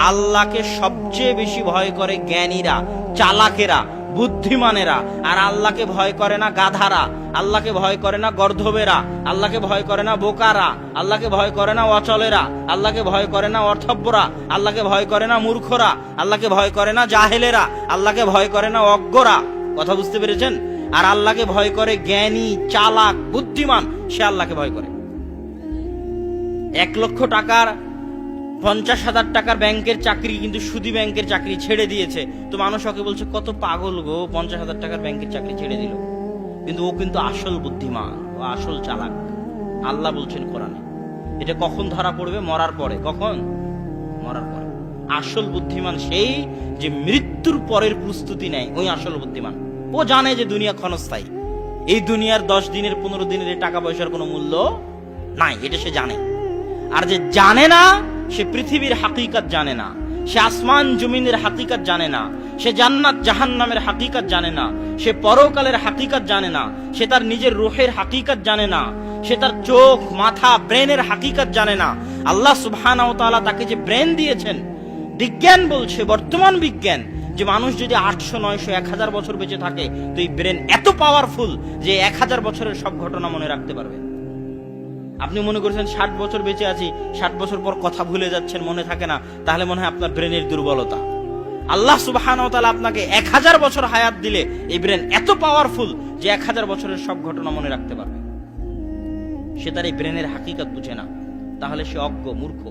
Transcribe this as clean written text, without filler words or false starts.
আল্লাহকে সবচেয়ে বেশি ভয় করে জ্ঞানীরা, চালাকেরা, বুদ্ধিমানেরা। আর আল্লাহকে ভয় করে না গাধারা, আল্লাহকে ভয় করে না গর্ধবেরা, আল্লাহকে ভয় করে না বোকারা, আল্লাহকে ভয় করে না অচলেরা, আল্লাহকে ভয় করে না অর্থব্যরা, আল্লাহকে ভয় করে না মূর্খরা, আল্লাহকে ভয় করে না জাহেলেরা, আল্লাহকে ভয় করে না অজ্ঞরা। কথা বুঝতে পেরেছেন? আর আল্লাহকে ভয় করে জ্ঞানী, চালাক, বুদ্ধিমান, সে আল্লাহকে ভয় করে। 1 লক্ষ টাকার 50,000 টাকার ব্যাংকের চাকরি, কিন্তু সুদী ব্যাংকের চাকরি ছেড়ে দিয়েছে। তো মানুষ ওকে বলছে কত পাগল গো, 50,000 টাকার ব্যাংকের চাকরি ছেড়ে দিল। কিন্তু ও কিন্তু আসল বুদ্ধিমান, ও আসল চালাক। আল্লাহ বলছেন কোরআনে, এটা কখন ধরা পড়বে? মরার পরে। কখন? মরার পরে। আসল বুদ্ধিমান সেই যে মৃত্যুর পরের প্রস্তুতি নেয়, ওই আসল বুদ্ধিমান। ও জানে যে দুনিয়া ক্ষণস্থায়ী, এই দুনিয়ার 10 দিনের 15 দিনের এই টাকা পয়সার কোনো মূল্য নাই, এটা সে জানে। আর যে জানে না, সে পৃথিবীর হাকিকত জানে না, সে আসমান জমিনের হাকিকত জানে না, সে জান্নাত জাহান্নামের হাকিকত জানে না, সে পরকালের হাকিকত জানে না, সে তার নিজের রূহের হাকিকত জানে না, সে তার চোখ, মাথা, ব্রেনের হাকিকত জানে না। আল্লাহ সুবহানাহু ওয়া তাআলা তাকে যে ব্রেন দিয়েছেন, বিজ্ঞান বলছে, বর্তমান বিজ্ঞান, যে মানুষ যদি 800, 900, 1000 বছর বেঁচে থাকে, তো এই ব্রেন এত পাওয়ারফুল যে 1000 বছরের সব ঘটনা মনে রাখতে পারবে। আপনি মনে করছেন 60 বছর বেঁচে আছি, 60 বছর পর কথা ভুলে যাচ্ছেন, মনে থাকে না, তাহলে মনে হয় আপনার ব্রেনের দুর্বলতা। আল্লাহ সুবহানাহু ওয়া তাআলা আপনাকে 1000 বছর হায়াত দিলে এই ব্রেন এত পাওয়ারফুল যে 1000 বছরের সব ঘটনা মনে রাখতে পারবে। সে তার এই ব্রেনের হাকিকত বুঝে না, তাহলে সে অজ্ঞ, মূর্খ।